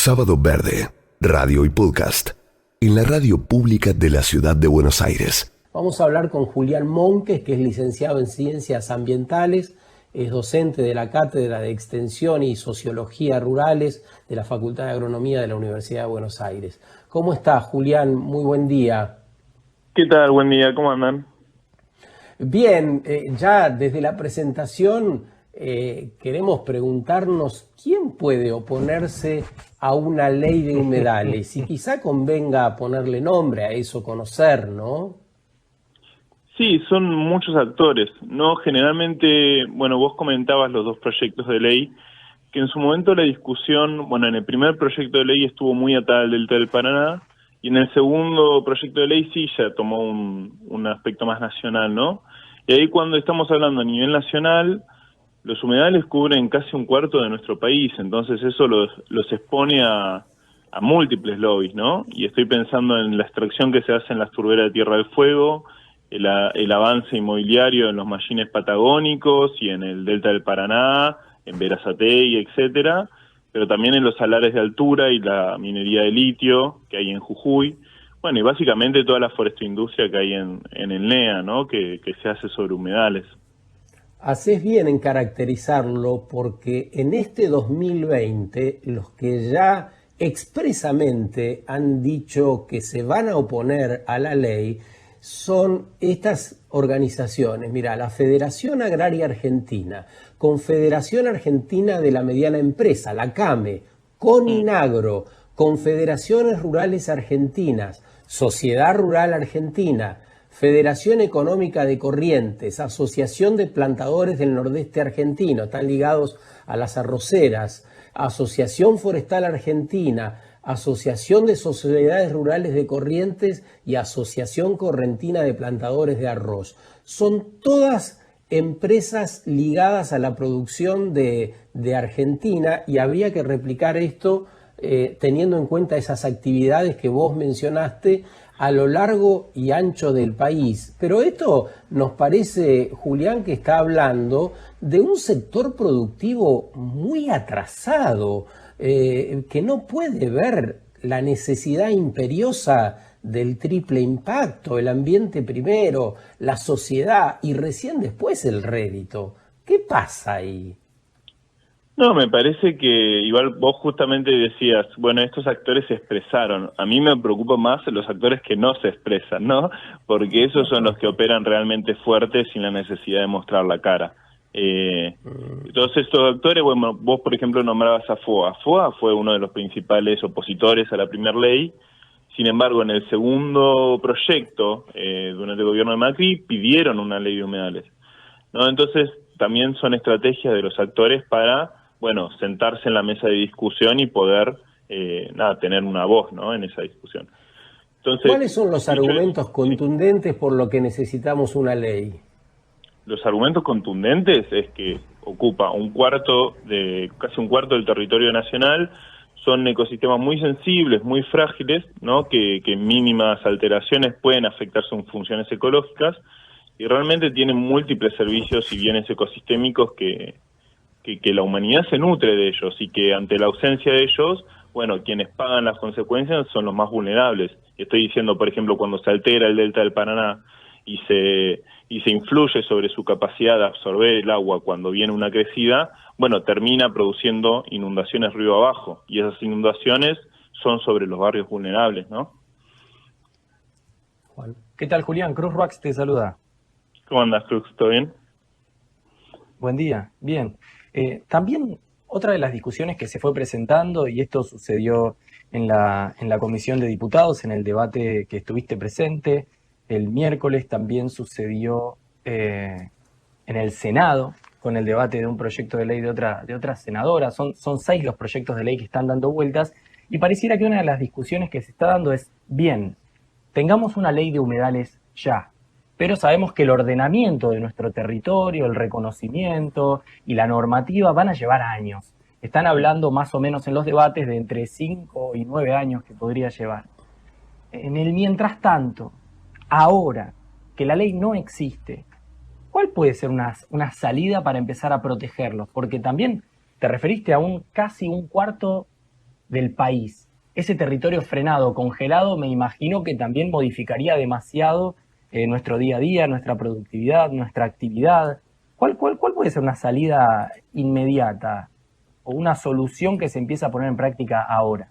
Sábado Verde, radio y podcast, en la radio pública de la ciudad de Buenos Aires. Vamos a hablar con Julián Monques, que es licenciado en Ciencias Ambientales, es docente de la Cátedra de Extensión y Sociología Rurales de la Facultad de Agronomía de la Universidad de Buenos Aires. ¿Cómo está, Julián? Muy buen día. ¿Qué tal? Buen día, ¿cómo andan? Bien, ya desde la presentación queremos preguntarnos quién puede oponerse a una ley de humedales y quizá convenga ponerle nombre a eso, conocer, ¿no? Sí, son muchos actores, ¿no? Generalmente, bueno, vos comentabas los dos proyectos de ley, que en su momento la discusión, bueno, en el primer proyecto de ley estuvo muy atada al Delta del Paraná, y en el segundo proyecto de ley sí ya tomó un aspecto más nacional, ¿no? Y ahí cuando estamos hablando a nivel nacional, los humedales cubren casi un cuarto de nuestro país, entonces eso los expone a múltiples lobbies, ¿no? Y estoy pensando en la extracción que se hace en las turberas de Tierra del Fuego, el avance inmobiliario en los mallines patagónicos y en el Delta del Paraná, en Berazategui, etcétera, pero también en los salares de altura y la minería de litio que hay en Jujuy. Bueno, y básicamente toda la forestoindustria que hay en el NEA, ¿no? Que se hace sobre humedales. Haces bien en caracterizarlo porque en este 2020 los que ya expresamente han dicho que se van a oponer a la ley son estas organizaciones. Mira, la Federación Agraria Argentina, Confederación Argentina de la Mediana Empresa, la CAME, CONINAGRO, Confederaciones Rurales Argentinas, Sociedad Rural Argentina, Federación Económica de Corrientes, Asociación de Plantadores del Nordeste Argentino, están ligados a las arroceras, Asociación Forestal Argentina, Asociación de Sociedades Rurales de Corrientes y Asociación Correntina de Plantadores de Arroz. Son todas empresas ligadas a la producción de Argentina y habría que replicar esto teniendo en cuenta esas actividades que vos mencionaste a lo largo y ancho del país. Pero esto nos parece, Julián, que está hablando de un sector productivo muy atrasado, que no puede ver la necesidad imperiosa del triple impacto, el ambiente primero, la sociedad y recién después el rédito. ¿Qué pasa ahí? No, me parece que igual vos justamente decías, bueno, estos actores se expresaron. A mí me preocupan más los actores que no se expresan, ¿no? Porque esos son los que operan realmente fuertes sin la necesidad de mostrar la cara. Entonces estos actores, bueno, vos por ejemplo nombrabas a FOA. FOA fue uno de los principales opositores a la primera ley. Sin embargo, en el segundo proyecto, durante el gobierno de Macri, pidieron una ley de humedales, ¿no? Entonces también son estrategias de los actores para, bueno, sentarse en la mesa de discusión y poder, tener una voz, ¿no? En esa discusión. Entonces, ¿cuáles son los argumentos contundentes por lo que necesitamos una ley? Los argumentos contundentes es que ocupa casi un cuarto del territorio nacional, son ecosistemas muy sensibles, muy frágiles, ¿no? Que mínimas alteraciones pueden afectar sus funciones ecológicas y realmente tienen múltiples servicios y bienes ecosistémicos que la humanidad se nutre de ellos y que ante la ausencia de ellos, bueno, quienes pagan las consecuencias son los más vulnerables. Estoy diciendo, por ejemplo, cuando se altera el delta del Paraná y se influye sobre su capacidad de absorber el agua cuando viene una crecida, bueno, termina produciendo inundaciones río abajo, y esas inundaciones son sobre los barrios vulnerables, ¿no? Juan. ¿Qué tal, Julián? Cruz Ruax te saluda. ¿Cómo andas, Cruz? ¿Todo bien? Buen día, bien. También otra de las discusiones que se fue presentando, y esto sucedió en la Comisión de Diputados, en el debate que estuviste presente, el miércoles también sucedió en el Senado, con el debate de un proyecto de ley de otra senadora. Son 6 los proyectos de ley que están dando vueltas, y pareciera que una de las discusiones que se está dando es, bien, tengamos una ley de humedales ya, pero sabemos que el ordenamiento de nuestro territorio, el reconocimiento y la normativa van a llevar años. Están hablando más o menos en los debates de entre 5 y 9 años que podría llevar. En el mientras tanto, ahora que la ley no existe, ¿cuál puede ser una salida para empezar a protegerlos? Porque también te referiste a casi un cuarto del país. Ese territorio frenado, congelado, me imagino que también modificaría demasiado nuestro día a día, nuestra productividad, nuestra actividad. ¿Cuál puede ser una salida inmediata o una solución que se empieza a poner en práctica ahora?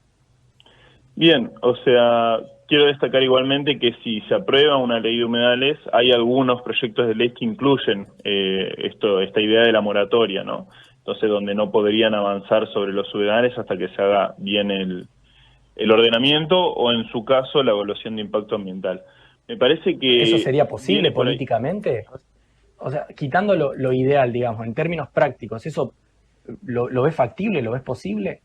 Bien, o sea, quiero destacar igualmente que si se aprueba una ley de humedales, hay algunos proyectos de ley que incluyen esta idea de la moratoria, ¿no? Entonces, donde no podrían avanzar sobre los humedales hasta que se haga bien el ordenamiento o, en su caso, la evaluación de impacto ambiental. Me parece que... ¿Eso sería posible políticamente? O sea, quitando lo ideal, digamos, en términos prácticos, ¿eso lo ves factible, lo ves posible?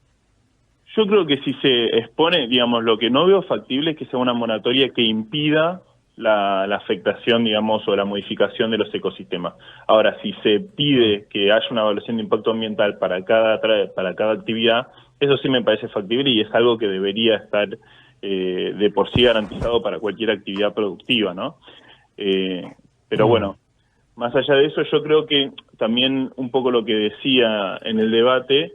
Yo creo que si se expone, digamos, lo que no veo factible es que sea una moratoria que impida la afectación, digamos, o la modificación de los ecosistemas. Ahora, si se pide que haya una evaluación de impacto ambiental para cada actividad, eso sí me parece factible y es algo que debería estar de por sí garantizado para cualquier actividad productiva, ¿no? Pero bueno, más allá de eso, yo creo que también un poco lo que decía en el debate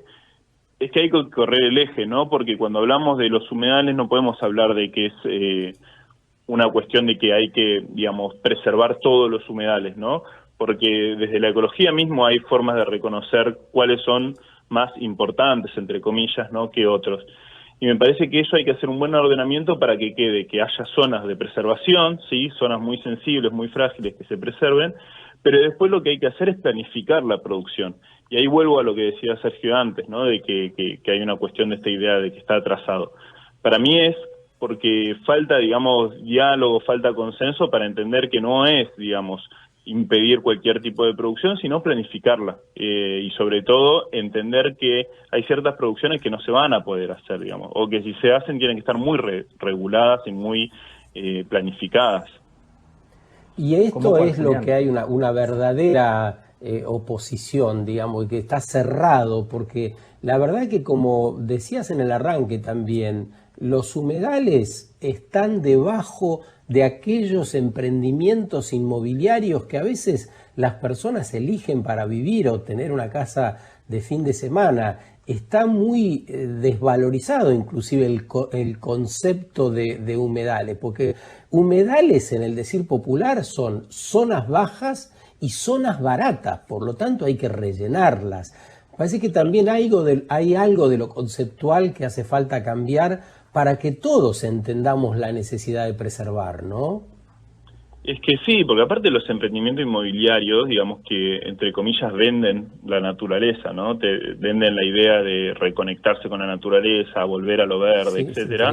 es que hay que correr el eje, ¿no? Porque cuando hablamos de los humedales no podemos hablar de que es una cuestión de que hay que, digamos, preservar todos los humedales, ¿no? Porque desde la ecología mismo hay formas de reconocer cuáles son más importantes, entre comillas, ¿no?, que otros. Y me parece que eso hay que hacer un buen ordenamiento para que quede, que haya zonas de preservación, ¿sí?, zonas muy sensibles, muy frágiles que se preserven, pero después lo que hay que hacer es planificar la producción. Y ahí vuelvo a lo que decía Sergio antes, ¿no?, de que hay una cuestión de esta idea de que está atrasado. Para mí es porque falta, digamos, diálogo, falta consenso para entender que no es, digamos, impedir cualquier tipo de producción, sino planificarla. Y sobre todo entender que hay ciertas producciones que no se van a poder hacer, digamos, o que si se hacen tienen que estar muy reguladas y muy planificadas. Y esto es lo que hay una verdadera oposición, digamos, que está cerrado, porque la verdad que, como decías en el arranque también, los humedales están debajo de aquellos emprendimientos inmobiliarios que a veces las personas eligen para vivir o tener una casa de fin de semana. Está muy desvalorizado inclusive el concepto de humedales, porque humedales en el decir popular son zonas bajas y zonas baratas, por lo tanto hay que rellenarlas. Parece que también hay algo de lo conceptual que hace falta cambiar para que todos entendamos la necesidad de preservar, ¿no? Es que sí, porque aparte los emprendimientos inmobiliarios, digamos que, entre comillas, venden la naturaleza, ¿no? Te venden la idea de reconectarse con la naturaleza, volver a lo verde, sí, etcétera.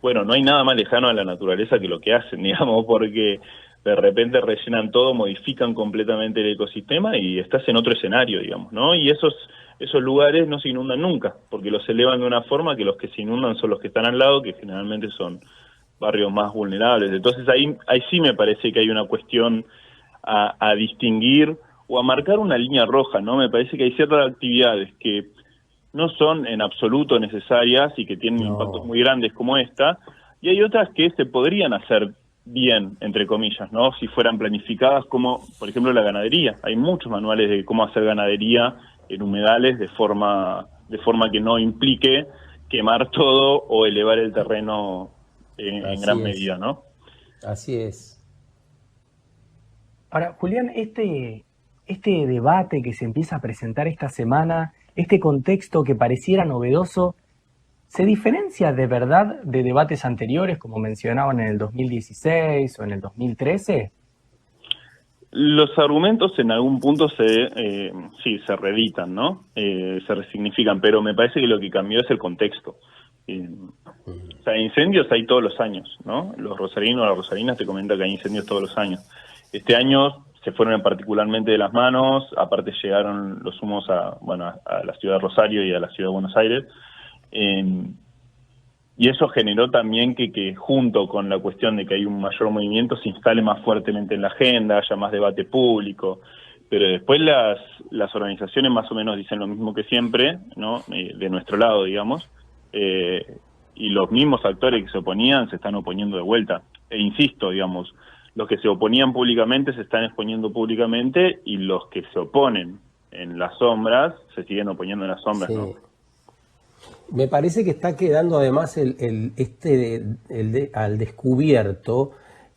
Bueno, no hay nada más lejano a la naturaleza que lo que hacen, digamos, porque de repente rellenan todo, modifican completamente el ecosistema y estás en otro escenario, digamos, ¿no? Y esos lugares no se inundan nunca, porque los elevan de una forma que los que se inundan son los que están al lado, que generalmente son barrios más vulnerables. Entonces ahí sí me parece que hay una cuestión a distinguir o a marcar una línea roja, ¿no? Me parece que hay ciertas actividades que no son en absoluto necesarias y que tienen impactos muy grandes como esta, y hay otras que se podrían hacer bien, entre comillas, ¿no? Si fueran planificadas, como por ejemplo la ganadería. Hay muchos manuales de cómo hacer ganadería en humedales de forma que no implique quemar todo o elevar el terreno en gran medida, ¿no? Así es. Ahora, Julián, este debate que se empieza a presentar esta semana, este contexto que pareciera novedoso, ¿se diferencia de verdad de debates anteriores, como mencionaban en el 2016 o en el 2013? Los argumentos en algún punto se reeditan, ¿no? Se resignifican, pero me parece que lo que cambió es el contexto. O sea, incendios hay todos los años, ¿no? Los rosarinos o las rosarinas te comentan que hay incendios todos los años. Este año se fueron particularmente de las manos, aparte llegaron los humos a la ciudad de Rosario y a la ciudad de Buenos Aires, y eso generó también que junto con la cuestión de que hay un mayor movimiento se instale más fuertemente en la agenda, haya más debate público, pero después las organizaciones más o menos dicen lo mismo que siempre, ¿no? De nuestro lado, digamos, y los mismos actores que se oponían se están oponiendo de vuelta. E insisto, digamos, los que se oponían públicamente se están exponiendo públicamente y los que se oponen en las sombras se siguen oponiendo en las sombras, sí, ¿no? Me parece que está quedando además al descubierto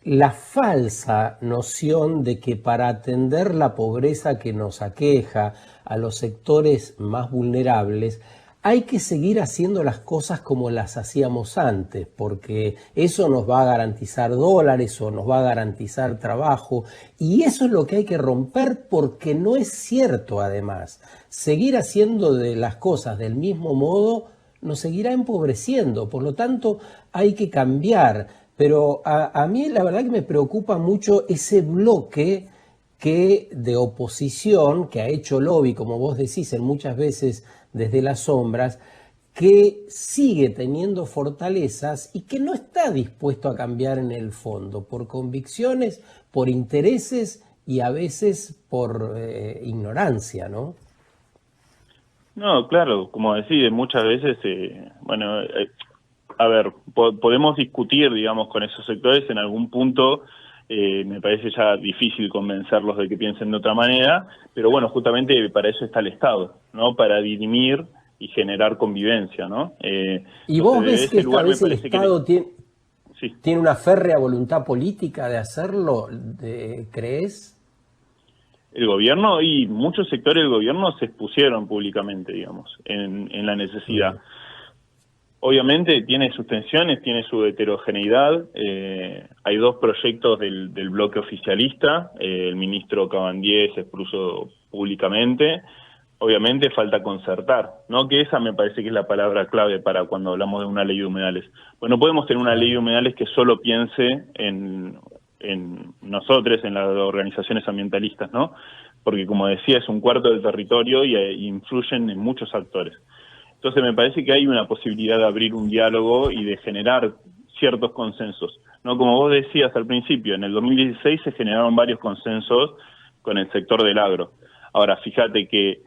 la falsa noción de que para atender la pobreza que nos aqueja a los sectores más vulnerables, hay que seguir haciendo las cosas como las hacíamos antes, porque eso nos va a garantizar dólares o nos va a garantizar trabajo, y eso es lo que hay que romper, porque no es cierto además. Seguir haciendo de las cosas del mismo modo nos seguirá empobreciendo, por lo tanto hay que cambiar. Pero a mí la verdad que me preocupa mucho ese bloque de oposición que ha hecho lobby, como vos decís, en muchas veces desde las sombras, que sigue teniendo fortalezas y que no está dispuesto a cambiar en el fondo, por convicciones, por intereses y a veces por ignorancia, ¿no? No, claro, como decís, muchas veces, a ver, podemos discutir, digamos, con esos sectores en algún punto. Me parece ya difícil convencerlos de que piensen de otra manera, pero bueno, justamente para eso está el Estado, ¿no? Para dirimir y generar convivencia, ¿no? ¿Y vos ves que esta vez el Estado tiene una férrea voluntad política de hacerlo? ¿Crees? El gobierno y muchos sectores del gobierno se expusieron públicamente, digamos, en la necesidad. Obviamente tiene sus tensiones, tiene su heterogeneidad. Hay dos proyectos del bloque oficialista. El ministro Cabandier se expuso públicamente. Obviamente falta concertar, ¿no? Que esa me parece que es la palabra clave para cuando hablamos de una ley de humedales. Pues no podemos tener una ley de humedales que solo piense en nosotros, en las organizaciones ambientalistas, ¿no? Porque como decía, es un cuarto del territorio y influyen en muchos actores. Entonces me parece que hay una posibilidad de abrir un diálogo y de generar ciertos consensos, ¿no? Como vos decías al principio, en el 2016 se generaron varios consensos con el sector del agro. Ahora, fíjate que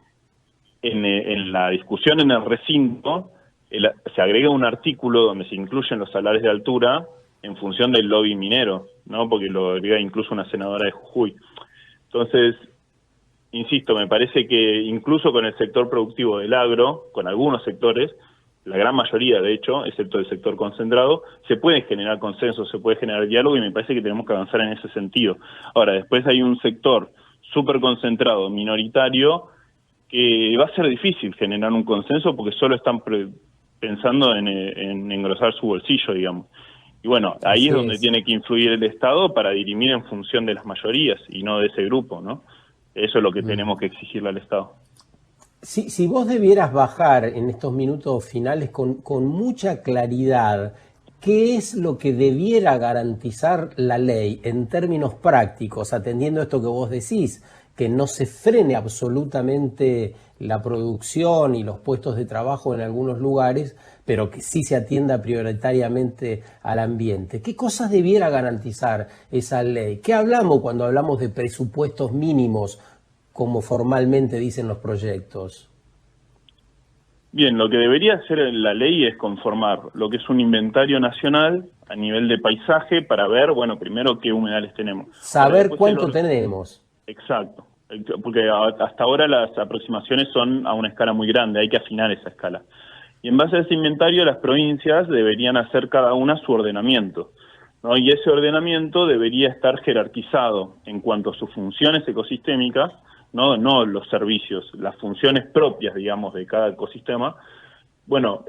en la discusión en el recinto se agrega un artículo donde se incluyen los salares de altura en función del lobby minero, ¿no? Porque lo agrega incluso una senadora de Jujuy. Entonces, insisto, me parece que incluso con el sector productivo del agro, con algunos sectores, la gran mayoría de hecho, excepto el sector concentrado, se puede generar consenso, se puede generar diálogo y me parece que tenemos que avanzar en ese sentido. Ahora, después hay un sector súper concentrado, minoritario, que va a ser difícil generar un consenso porque solo están pensando en engrosar su bolsillo, digamos. Y bueno, ahí es donde tiene que influir el Estado para dirimir en función de las mayorías y no de ese grupo, ¿no? Eso es lo que tenemos que exigirle al Estado. Si vos debieras bajar en estos minutos finales con mucha claridad, ¿qué es lo que debiera garantizar la ley en términos prácticos, atendiendo esto que vos decís, que no se frene absolutamente la producción y los puestos de trabajo en algunos lugares, pero que sí se atienda prioritariamente al ambiente? ¿Qué cosas debiera garantizar esa ley? ¿Qué hablamos cuando hablamos de presupuestos mínimos, como formalmente dicen los proyectos? Bien, lo que debería hacer la ley es conformar lo que es un inventario nacional a nivel de paisaje para ver, bueno, primero qué humedales tenemos. Saber cuánto tenemos. Exacto, porque hasta ahora las aproximaciones son a una escala muy grande, hay que afinar esa escala. Y en base a ese inventario las provincias deberían hacer cada una su ordenamiento, ¿no? Y ese ordenamiento debería estar jerarquizado en cuanto a sus funciones ecosistémicas, no los servicios, las funciones propias, digamos, de cada ecosistema. Bueno,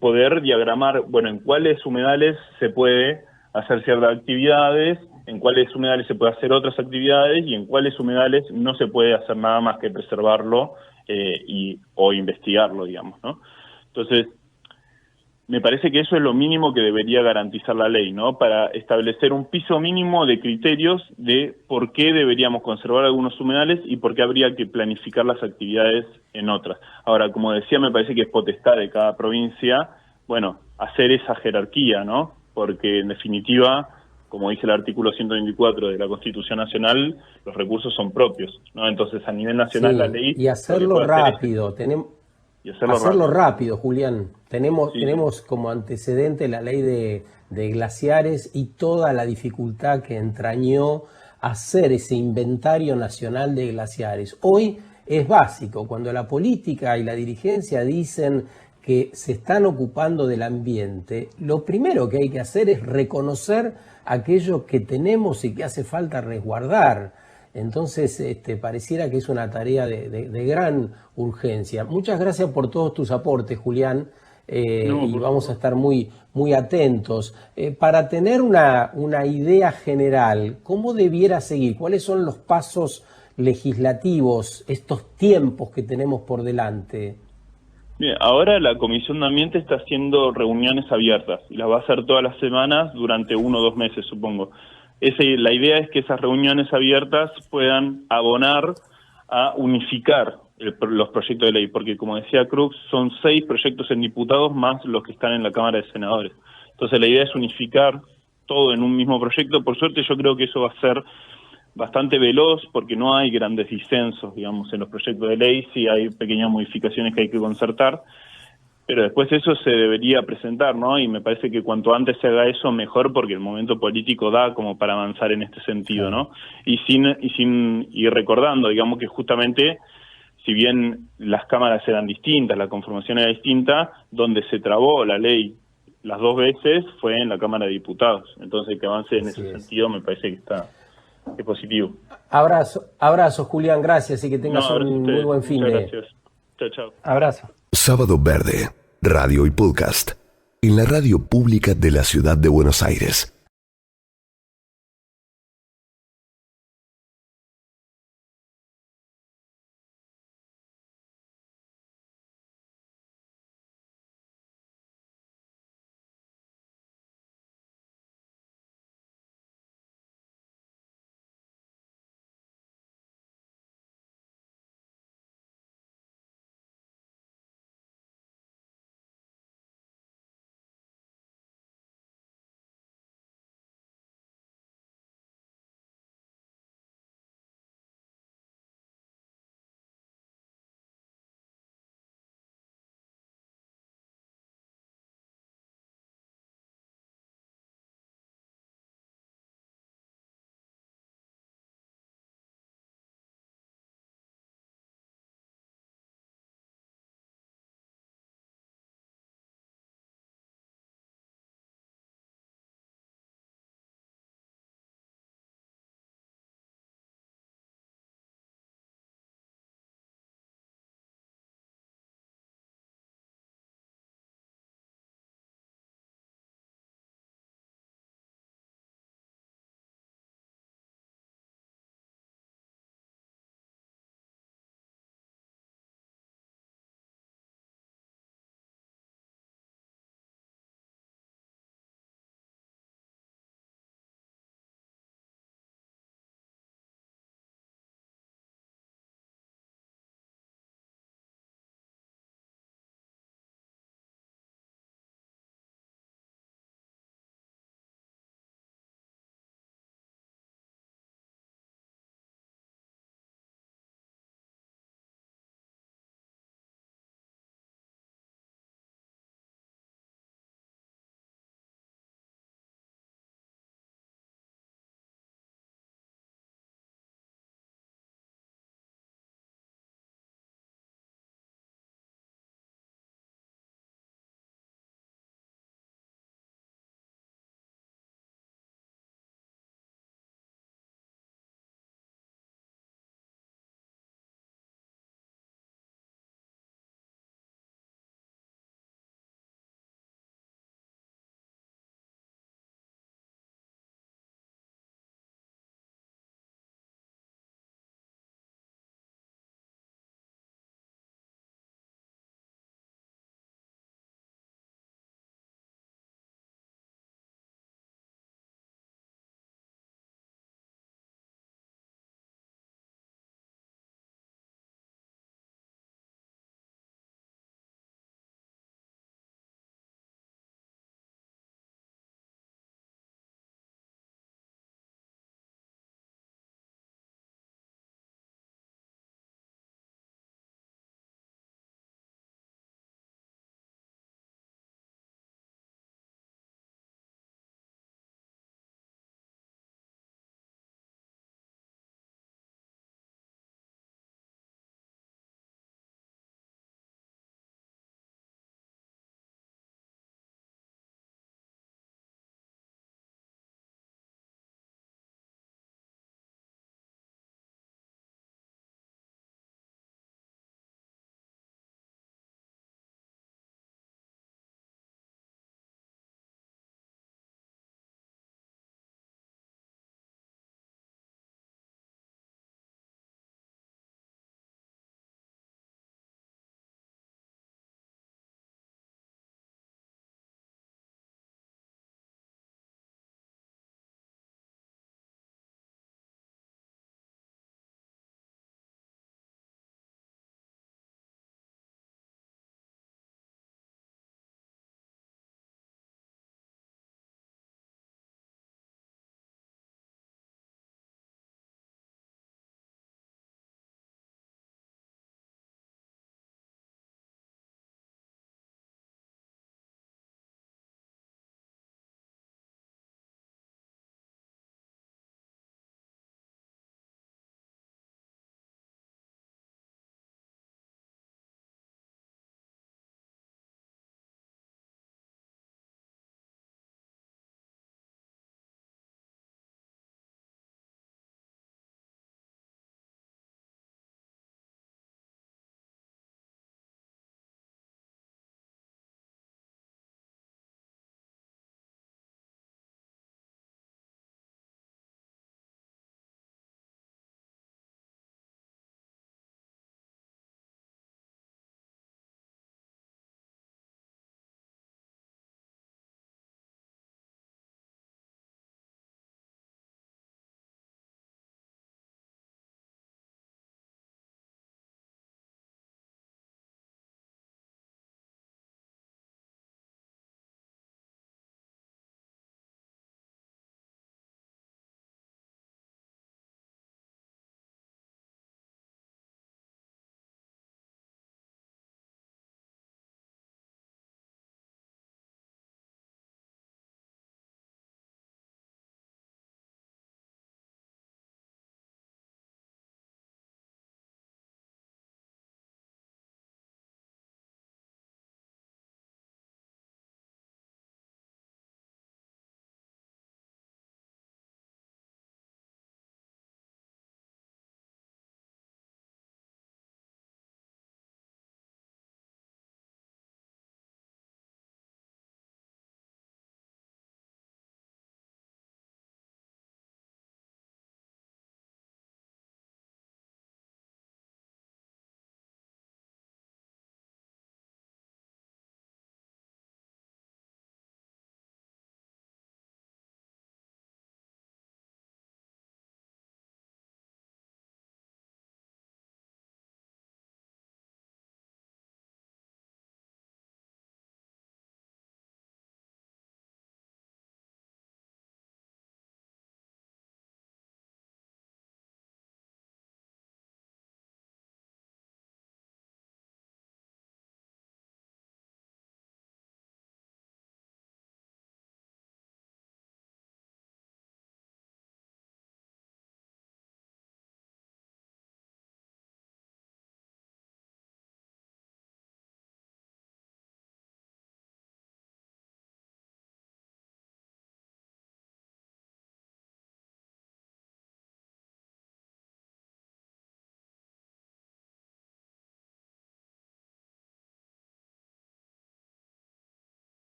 poder diagramar, bueno, en cuáles humedales se puede hacer ciertas actividades, en cuáles humedales se puede hacer otras actividades y en cuáles humedales no se puede hacer nada más que preservarlo o investigarlo, digamos, ¿no? Entonces, me parece que eso es lo mínimo que debería garantizar la ley, ¿no? Para establecer un piso mínimo de criterios de por qué deberíamos conservar algunos humedales y por qué habría que planificar las actividades en otras. Ahora, como decía, me parece que es potestad de cada provincia, bueno, hacer esa jerarquía, ¿no? Porque en definitiva, como dice el artículo 124 de la Constitución Nacional, los recursos son propios, ¿no? Entonces, a nivel nacional la ley... Y hacerlo rápido, hacerlo rápido, Julián. Tenemos como antecedente la ley de glaciares y toda la dificultad que entrañó hacer ese inventario nacional de glaciares. Hoy es básico, cuando la política y la dirigencia dicen que se están ocupando del ambiente, lo primero que hay que hacer es reconocer aquello que tenemos y que hace falta resguardar. Entonces, pareciera que es una tarea de gran urgencia. Muchas gracias por todos tus aportes, Julián, y vamos a estar muy, muy atentos. Para tener una idea general, ¿cómo debiera seguir? ¿Cuáles son los pasos legislativos, estos tiempos que tenemos por delante? Bien, ahora la Comisión de Ambiente está haciendo reuniones abiertas y las va a hacer todas las semanas durante 1 o 2 meses, supongo. La idea es que esas reuniones abiertas puedan abonar a unificar los proyectos de ley, porque como decía Crux, son 6 proyectos en diputados más los que están en la Cámara de Senadores. Entonces la idea es unificar todo en un mismo proyecto. Por suerte yo creo que eso va a ser bastante veloz porque no hay grandes disensos, digamos, en los proyectos de ley. Sí hay pequeñas modificaciones que hay que concertar, pero después eso se debería presentar, ¿no? Y me parece que cuanto antes se haga eso, mejor, porque el momento político da como para avanzar en este sentido, ¿no? Y recordando, digamos, que justamente, si bien las cámaras eran distintas, la conformación era distinta, donde se trabó la ley las 2 veces fue en la Cámara de Diputados. Entonces, que avance en ese sentido me parece que es positivo. Abrazo, Julián, gracias y que tengas un muy buen fin de... Gracias. Chao, chao. Abrazo. Sábado Verde, radio y podcast, en la radio pública de la Ciudad de Buenos Aires.